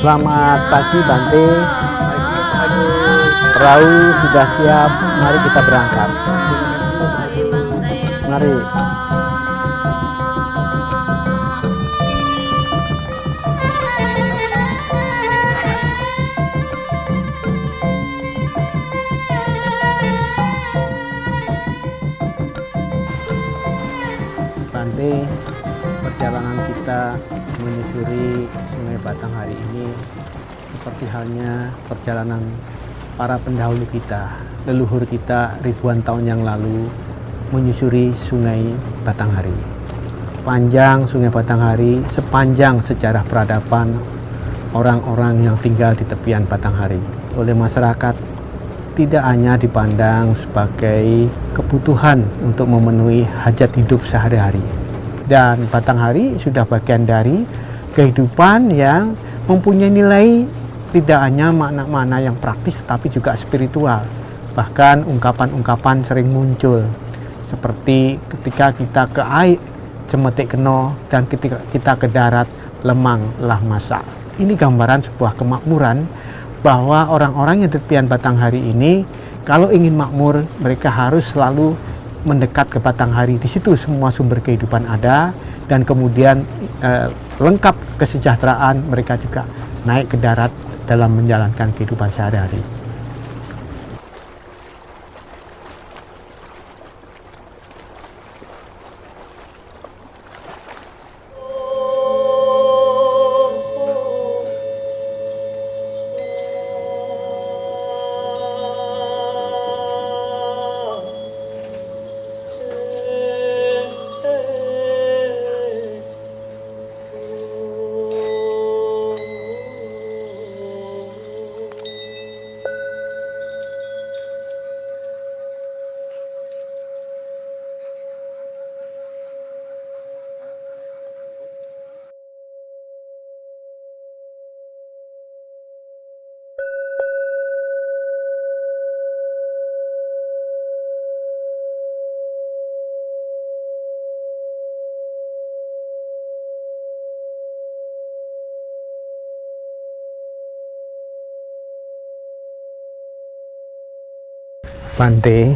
Selamat pagi Bante. Perahu sudah siap, mari kita berangkat. Mari. Bante, perjalanan kita menyusuri Sungai Batanghari ini seperti halnya perjalanan para pendahulu kita, leluhur kita ribuan tahun yang lalu menyusuri Sungai Batanghari. Panjang Sungai Batanghari, sepanjang sejarah peradaban orang-orang yang tinggal di tepian Batanghari oleh masyarakat tidak hanya dipandang sebagai kebutuhan untuk memenuhi hajat hidup sehari-hari. Dan Batanghari sudah bagian dari kehidupan yang mempunyai nilai tidak hanya makna-makna yang praktis tapi juga spiritual. Bahkan ungkapan-ungkapan sering muncul seperti ketika kita ke air cemetik keno dan ketika kita ke darat lemang lah masak. Ini gambaran sebuah kemakmuran bahwa orang-orang yang di tepian Batanghari ini kalau ingin makmur mereka harus selalu mendekat ke Batanghari. Di situ semua sumber kehidupan ada dan kemudian lengkap kesejahteraan mereka juga naik ke darat dalam menjalankan kehidupan sehari-hari. Bante,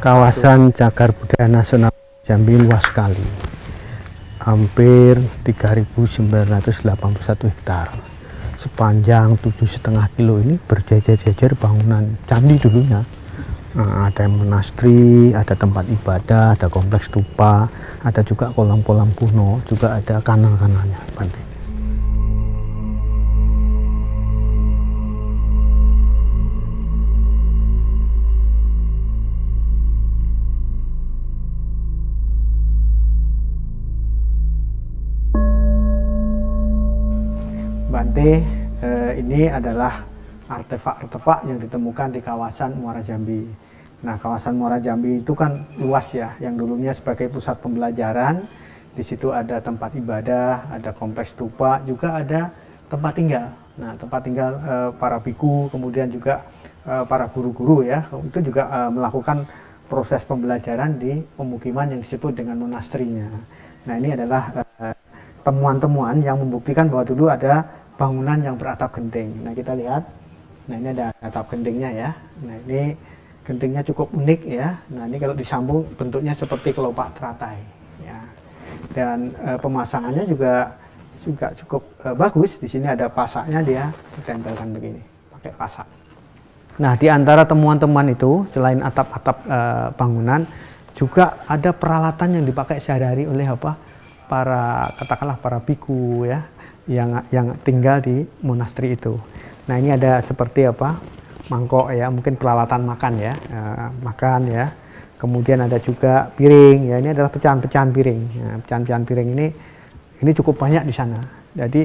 kawasan Cagar Budaya Nasional Jambi luas sekali, hampir 3.981 hektar, sepanjang 7,5 kilo ini berjejer-jejer bangunan candi dulunya. Ada monastri, ada tempat ibadah, ada kompleks stupa, ada juga kolam-kolam kuno, juga ada kanal-kanalnya, Bante. Bante, ini adalah artefak-artefak yang ditemukan di kawasan Muara Jambi. Nah, kawasan Muara Jambi itu kan luas ya, yang dulunya sebagai pusat pembelajaran. Di situ ada tempat ibadah, ada kompleks stupa, juga ada tempat tinggal. Nah, tempat tinggal para biku, kemudian juga para guru-guru ya, itu juga melakukan proses pembelajaran di pemukiman yang disebut dengan monastrinya. Nah, ini adalah temuan-temuan yang membuktikan bahwa dulu ada bangunan yang beratap genting. Nah, kita lihat, nah ini ada atap gentingnya ya. Nah, ini gentingnya cukup unik ya. Nah, ini kalau disambung bentuknya seperti kelopak teratai ya. Dan pemasangannya juga cukup bagus. Di sini ada pasaknya, dia ditempelkan begini pakai pasak. Nah, di antara temuan-temuan itu selain atap-atap bangunan juga ada peralatan yang dipakai sehari-hari oleh katakanlah para biku ya, yang tinggal di monastri itu. Nah, ini ada seperti mangkok ya, mungkin peralatan makan ya, makan ya. Kemudian ada juga piring ya, ini adalah pecahan-pecahan piring. Nah, pecahan-pecahan piring ini cukup banyak di sana. Jadi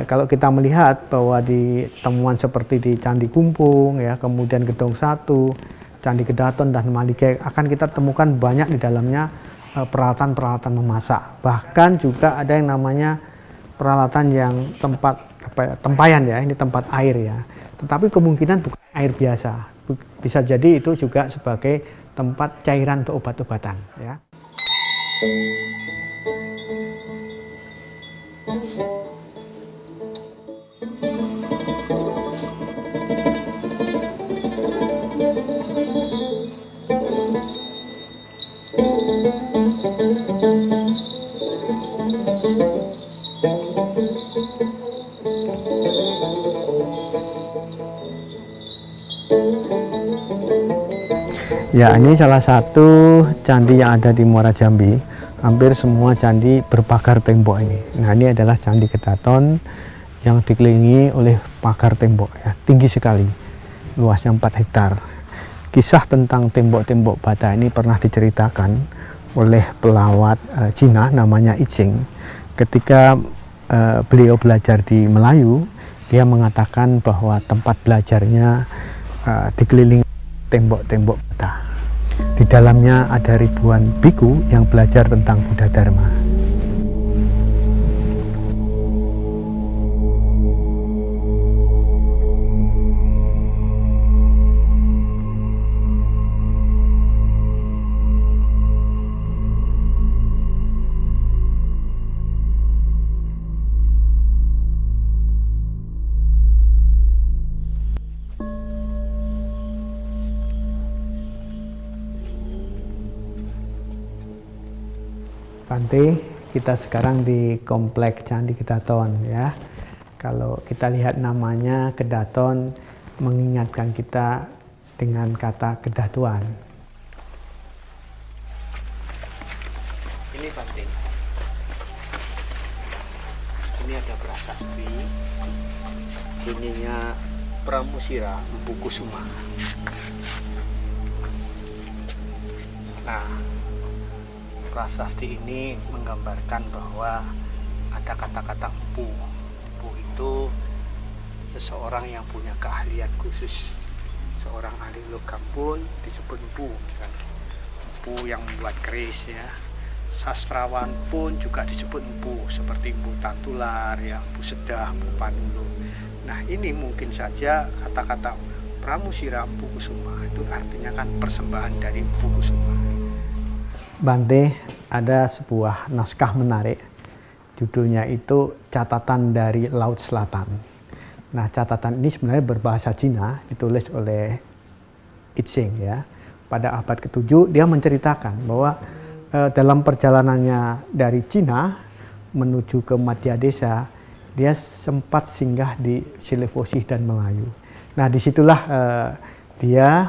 kalau kita melihat bahwa di temuan seperti di Candi Kumpung ya, kemudian Gedong 1, Candi Kedaton dan Malige akan kita temukan banyak di dalamnya peralatan-peralatan memasak. Bahkan juga ada yang namanya peralatan yang tempayan ya, ini tempat air ya. Tetapi kemungkinan bukan air biasa. Bisa jadi itu juga sebagai tempat cairan untuk obat-obatan ya. Ya, ini salah satu candi yang ada di Muara Jambi. Hampir semua candi berpagar tembok ini. Nah, ini adalah Candi Kedaton yang dikelilingi oleh pagar tembok ya, tinggi sekali, luasnya 4 hektar. Kisah tentang tembok-tembok bata ini pernah diceritakan oleh pelawat Cina namanya I Ching. Ketika beliau belajar di Melayu, dia mengatakan bahwa tempat belajarnya dikelilingi tembok-tembok bata. Di dalamnya ada ribuan biku yang belajar tentang Buddha Dharma. Bante, kita sekarang di Komplek Candi Kedaton ya. Kalau kita lihat namanya Kedaton mengingatkan kita dengan kata kedatuan. Ini Bante. Ini ada prasasti. Ininya Pramusira Empu Kusuma. Nah, prasasti ini menggambarkan bahwa ada kata-kata empu. Empu itu seseorang yang punya keahlian khusus. Seorang ahli logam pun disebut empu. Empu yang membuat keris ya. Sastrawan pun juga disebut empu, seperti empu Tantular, ya, empu Sedah, empu Panulu. Nah, ini mungkin saja kata-kata Pramusira Empu Kusuma itu artinya kan persembahan dari Empu Kusuma. Bante, ada sebuah naskah menarik, judulnya itu Catatan dari Laut Selatan. Nah, catatan ini sebenarnya berbahasa Cina, ditulis oleh I Ching ya. Pada abad ke-7 dia menceritakan bahwa dalam perjalanannya dari Cina menuju ke Madhya Desa, dia sempat singgah di Sulawesi dan Melayu. Nah, disitulah dia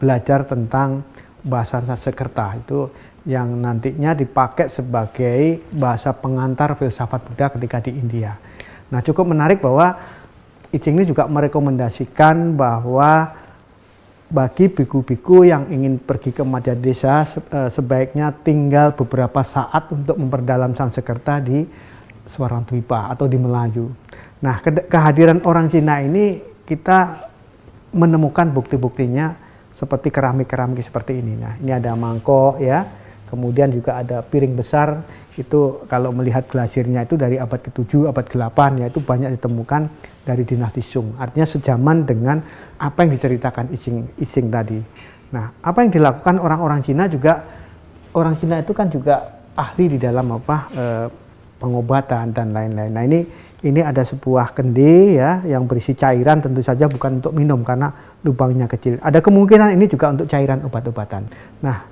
belajar tentang bahasa Sanskerta itu yang nantinya dipakai sebagai bahasa pengantar filsafat Buddha ketika di India. Nah, cukup menarik bahwa I Ching ini juga merekomendasikan bahwa bagi biku-biku yang ingin pergi ke Madhya Desa sebaiknya tinggal beberapa saat untuk memperdalam Sanskerta di Swarandwipa atau di Melayu. Nah, kehadiran orang Cina ini kita menemukan bukti-buktinya seperti keramik-keramik seperti ini. Nah, ini ada mangkok ya, kemudian juga ada piring besar, itu kalau melihat glasirnya itu dari abad ke-7, abad ke-8 ya, itu banyak ditemukan dari dinasti Sung. Artinya sejaman dengan apa yang diceritakan I Ching tadi. Nah, apa yang dilakukan orang-orang Cina juga, orang Cina itu kan juga ahli di dalam pengobatan dan lain-lain. Nah, ini ada sebuah kendi ya yang berisi cairan, tentu saja bukan untuk minum karena lubangnya kecil. Ada kemungkinan ini juga untuk cairan obat-obatan. Nah,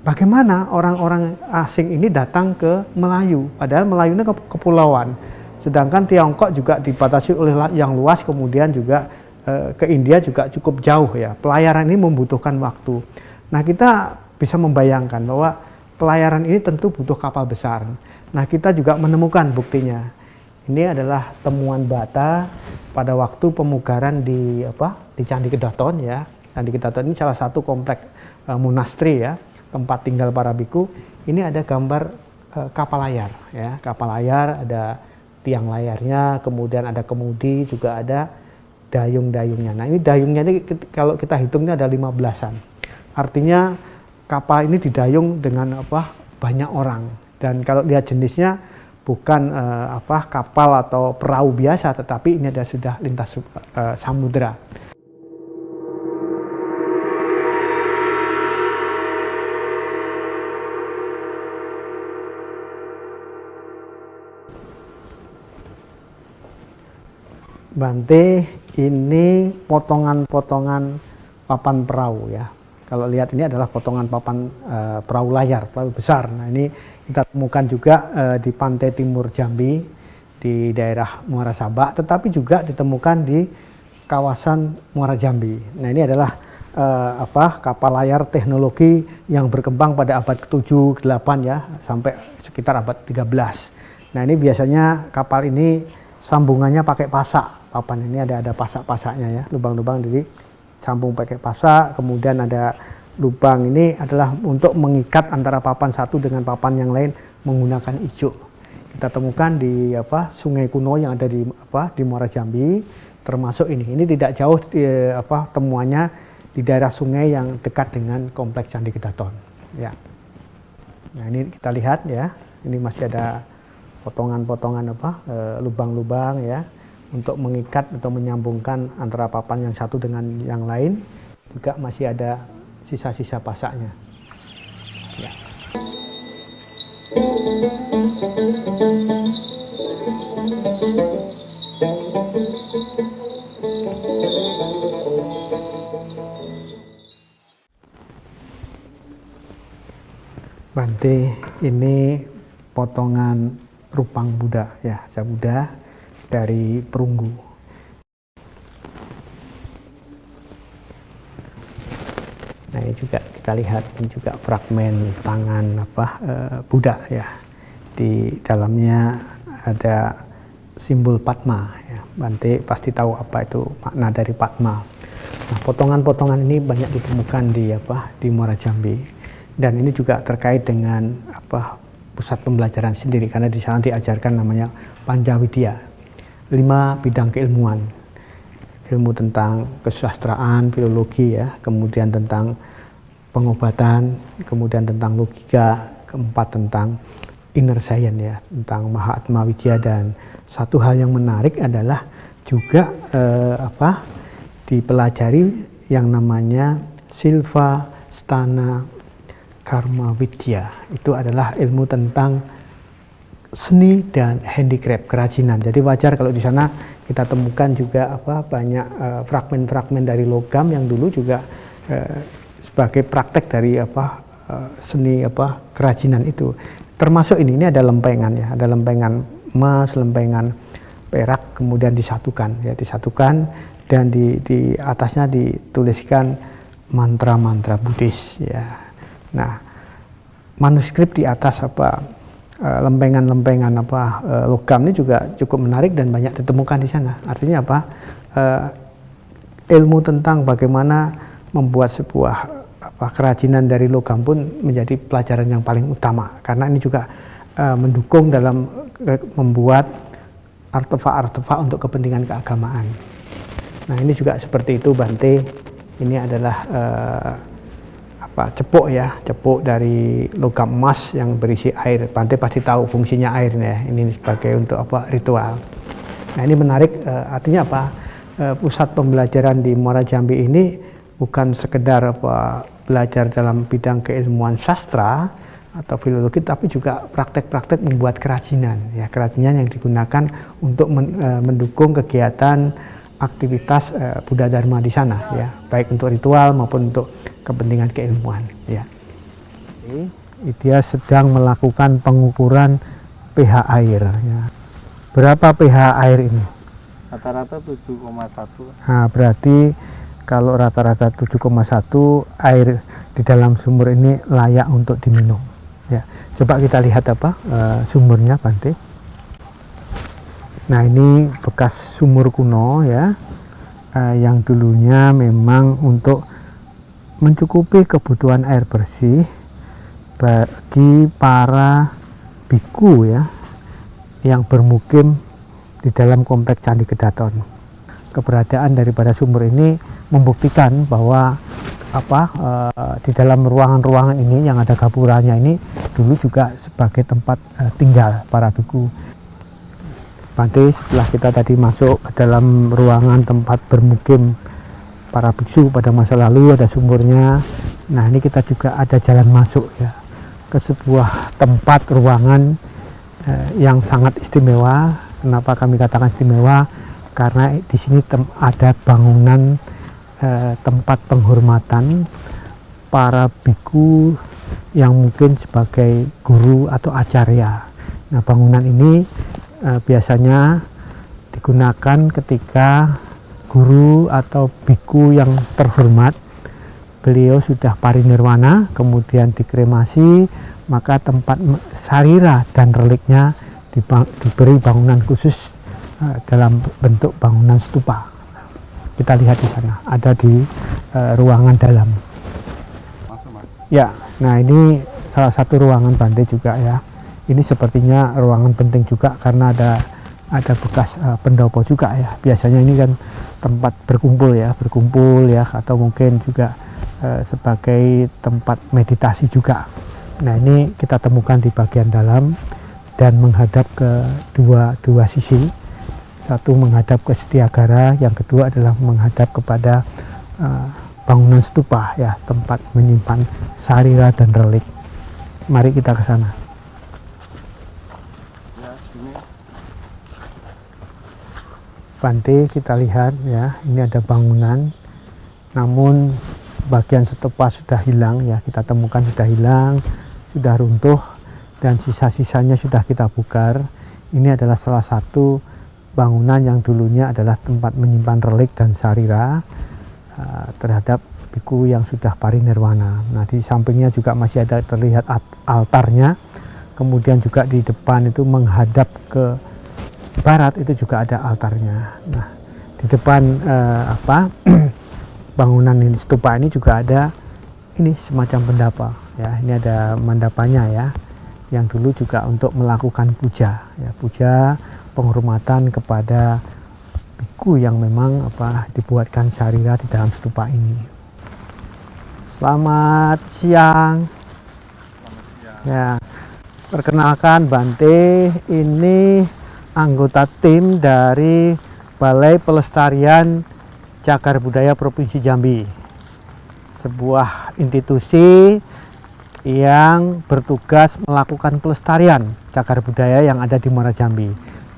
bagaimana orang-orang asing ini datang ke Melayu? Padahal Melayu ini kepulauan. Sedangkan Tiongkok juga dibatasi oleh yang luas, kemudian juga ke India juga cukup jauh ya. Pelayaran ini membutuhkan waktu. Nah, kita bisa membayangkan bahwa pelayaran ini tentu butuh kapal besar. Nah, kita juga menemukan buktinya. Ini adalah temuan bata pada waktu pemugaran di Candi Kedaton ya. Candi Kedaton ini salah satu komplek monastri ya, tempat tinggal para biku. Ini ada gambar kapal layar ya, kapal layar, ada tiang layarnya, kemudian ada kemudi, juga ada dayung-dayungnya. Nah, ini dayungnya ini kalau kita hitungnya ada 15-an. Artinya kapal ini didayung dengan banyak orang. Dan kalau lihat jenisnya bukan kapal atau perahu biasa, tetapi ini sudah lintas samudera. Bante, ini potongan-potongan papan perahu ya. Kalau lihat ini adalah potongan papan perahu layar, perahu besar. Nah, ini kita temukan juga di pantai timur Jambi, di daerah Muara Sabak, tetapi juga ditemukan di kawasan Muara Jambi. Nah, ini adalah kapal layar teknologi yang berkembang pada abad ke-7, ke-8 ya, sampai sekitar abad 13. Nah, ini biasanya kapal ini sambungannya pakai pasak. Papan ini ada pasak-pasaknya ya, lubang-lubang, jadi sambung pakai pasak. Kemudian ada lubang, ini adalah untuk mengikat antara papan satu dengan papan yang lain menggunakan ijuk. Kita temukan di sungai kuno yang ada di Muara Jambi, termasuk ini tidak jauh temuannya di daerah sungai yang dekat dengan kompleks Candi Kedaton ya. Nah, ini kita lihat ya, ini masih ada potongan-potongan lubang-lubang ya, untuk mengikat atau menyambungkan antara papan yang satu dengan yang lain. Juga masih ada sisa-sisa pasaknya ya. Bante, ini potongan rupang Buddha ya, Buddha dari perunggu. Nah, ini juga kita lihat, ini juga fragmen tangan Buddha ya. Di dalamnya ada simbol Padma ya. Bante pasti tahu apa itu makna dari Padma. Nah, potongan-potongan ini banyak ditemukan di Muara Jambi. Dan ini juga terkait dengan pusat pembelajaran sendiri, karena di sana diajarkan namanya Panjawidya, 5 bidang keilmuan, ilmu tentang kesusastraan, filologi ya, kemudian tentang pengobatan, kemudian tentang logika, keempat tentang inner science ya, tentang Mahatma Widya. Dan satu hal yang menarik adalah juga dipelajari yang namanya Silva Stana Karma Widya. Itu adalah ilmu tentang seni dan handicraft, kerajinan. Jadi wajar kalau di sana kita temukan juga banyak fragmen-fragmen dari logam yang dulu juga sebagai praktek dari seni kerajinan itu. Termasuk ini ada lempengan ya, ada lempengan emas, lempengan perak, kemudian disatukan dan di atasnya dituliskan mantra-mantra Buddhis ya. Nah, manuskrip di atas lempengan-lempengan logam ini juga cukup menarik dan banyak ditemukan di sana. Artinya ilmu tentang bagaimana membuat sebuah kerajinan dari logam pun menjadi pelajaran yang paling utama, karena ini juga mendukung dalam membuat artefak-artefak untuk kepentingan keagamaan. Nah, ini juga seperti itu Bante. Ini adalah cepuk dari logam emas yang berisi air. Bante pasti tahu fungsinya air ya. Ini sebagai untuk ritual. Nah, ini menarik, artinya pusat pembelajaran di Muara Jambi ini bukan sekedar belajar dalam bidang keilmuan sastra atau filologi, tapi juga praktek-praktek membuat kerajinan ya, kerajinan yang digunakan untuk mendukung kegiatan aktivitas Buddha Dharma di sana ya, baik untuk ritual maupun untuk kepentingan keilmuan ya. Dia sedang melakukan pengukuran pH air ya. Berapa pH air ini? Rata-rata 7,1. Nah, berarti kalau rata-rata 7,1, air di dalam sumur ini layak untuk diminum ya. Coba kita lihat sumurnya Bante. Nah, ini bekas sumur kuno ya, yang dulunya memang untuk mencukupi kebutuhan air bersih bagi para biku ya, yang bermukim di dalam kompleks Candi Kedaton. Keberadaan daripada sumur ini membuktikan bahwa di dalam ruangan-ruangan ini yang ada gapuranya ini dulu juga sebagai tempat tinggal para biku. Bante, setelah kita tadi masuk ke dalam ruangan tempat bermukim para biksu pada masa lalu, ada sumurnya. Nah, ini kita juga ada jalan masuk ya ke sebuah tempat ruangan yang sangat istimewa. Kenapa kami katakan istimewa? Karena di sini ada bangunan tempat penghormatan para biku yang mungkin sebagai guru atau acarya. Nah, bangunan ini biasanya digunakan ketika guru atau biku yang terhormat beliau sudah parinirwana, kemudian dikremasi, maka tempat sarira dan reliknya diberi bangunan khusus dalam bentuk bangunan stupa. Kita lihat di sana, ada di ruangan dalam. Masuk, Mas. Ya, nah ini salah satu ruangan Bante juga ya. Ini sepertinya ruangan penting juga karena ada bekas pendopo juga ya. Biasanya ini kan tempat berkumpul ya, atau mungkin juga sebagai tempat meditasi juga. Nah ini kita temukan di bagian dalam dan menghadap ke dua sisi. Satu menghadap ke Setyagara, yang kedua adalah menghadap kepada bangunan stupa ya, tempat menyimpan sarira dan relik. Mari kita ke sana. Ya, ini. Bante, kita lihat ya, ini ada bangunan, namun bagian stupa sudah hilang ya, kita temukan sudah hilang, sudah runtuh, dan sisa-sisanya sudah kita bongkar. Ini adalah salah satu bangunan yang dulunya adalah tempat menyimpan relik dan sarira terhadap biku yang sudah parinirwana. Nah di sampingnya juga masih ada terlihat altarnya, kemudian juga di depan itu menghadap ke barat itu juga ada altarnya. Nah di depan bangunan ini, stupa ini juga ada ini semacam pendapa ya, ini ada mandapanya ya, yang dulu juga untuk melakukan puja ya, puja penghormatan kepada biku yang memang dibuatkan sarira di dalam stupa ini. Selamat siang. Ya, perkenalkan Bante, ini anggota tim dari Balai Pelestarian Cagar Budaya Provinsi Jambi, sebuah institusi yang bertugas melakukan pelestarian cagar budaya yang ada di Muara Jambi.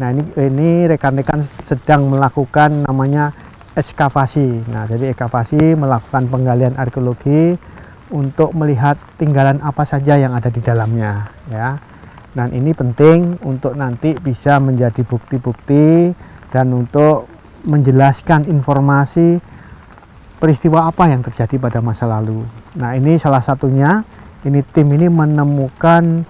Nah ini rekan-rekan sedang melakukan namanya ekskavasi. Nah jadi ekskavasi melakukan penggalian arkeologi untuk melihat tinggalan apa saja yang ada di dalamnya ya. Dan ini penting untuk nanti bisa menjadi bukti-bukti dan untuk menjelaskan informasi peristiwa apa yang terjadi pada masa lalu. Nah ini salah satunya, ini tim ini menemukan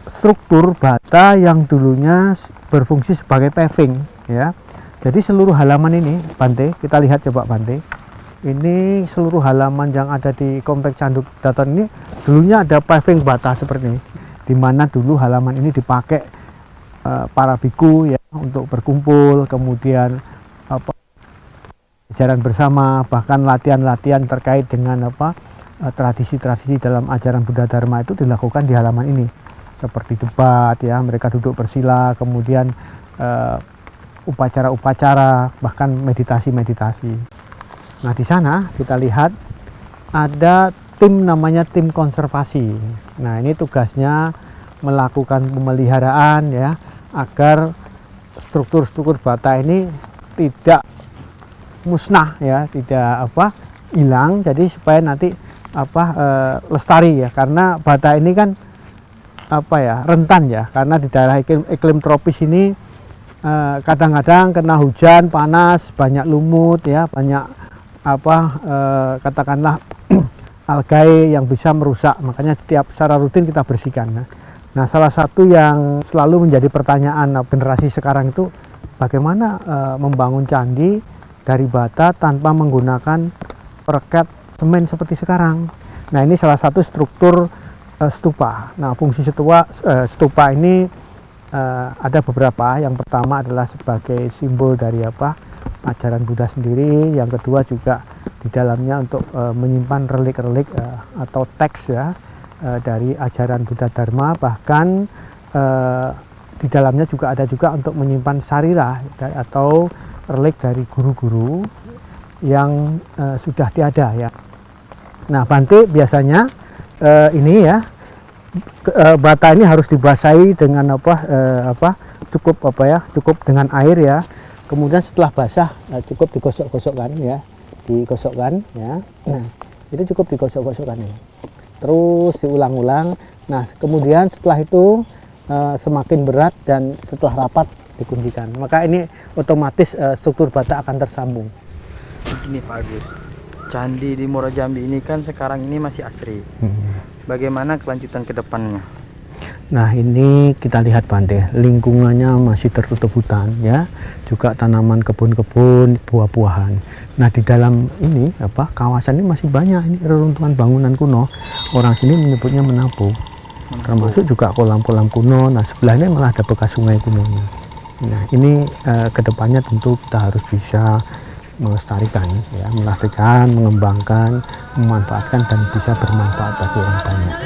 struktur bata yang dulunya berfungsi sebagai paving ya. Jadi seluruh halaman ini Bante, kita lihat coba Bante, ini seluruh halaman yang ada di Komplek Canduk Daton ini dulunya ada paving bata seperti ini, dimana dulu halaman ini dipakai para biku ya untuk berkumpul, kemudian ajaran bersama, bahkan latihan-latihan terkait dengan tradisi-tradisi dalam ajaran Buddha Dharma itu dilakukan di halaman ini, seperti debat ya, mereka duduk bersila, kemudian upacara-upacara, bahkan meditasi-meditasi. Nah di sana kita lihat ada tim namanya tim konservasi. Nah ini tugasnya melakukan pemeliharaan ya, agar struktur-struktur bata ini tidak musnah ya, tidak hilang, jadi supaya nanti lestari ya, karena bata ini kan rentan ya, karena di daerah iklim tropis ini kadang-kadang kena hujan, panas, banyak lumut ya, banyak katakanlah algae yang bisa merusak, makanya secara rutin kita bersihkan. Nah salah satu yang selalu menjadi pertanyaan generasi sekarang itu bagaimana membangun candi dari bata tanpa menggunakan perekat semen seperti sekarang. Nah ini salah satu struktur stupa. Nah fungsi stupa ini ada beberapa. Yang pertama adalah sebagai simbol dari ajaran Buddha sendiri. Yang kedua juga di dalamnya untuk menyimpan relik-relik atau teks ya dari ajaran Buddha Dharma. Bahkan di dalamnya juga ada juga untuk menyimpan sarira atau relik dari guru-guru yang sudah tiada ya. Nah Bante biasanya ini ya bata ini harus dibasahi dengan cukup dengan air ya. Kemudian setelah basah cukup digosok-gosokkan ya, ya. Nah itu cukup digosok-gosokkan ya. Terus diulang-ulang. Nah kemudian setelah itu semakin berat dan setelah rapat dikuncikan, maka ini otomatis struktur bata akan tersambung. Ini Pak Agus, candi di Muara Jambi ini kan sekarang ini masih asri. Bagaimana kelanjutan ke depannya? Nah, ini kita lihat Bante, lingkungannya masih tertutup hutan ya, juga tanaman kebun-kebun, buah-buahan. Nah, di dalam ini kawasan ini masih banyak ini reruntuhan bangunan kuno. Orang sini menyebutnya menapu. Termasuk juga kolam-kolam kuno. Nah, sebelahnya malah ada bekas sungai kunonya. Nah, ini kedepannya tentu kita harus bisa melestarikan, ya, melestarikan, mengembangkan, memanfaatkan dan bisa bermanfaat bagi orang banyak.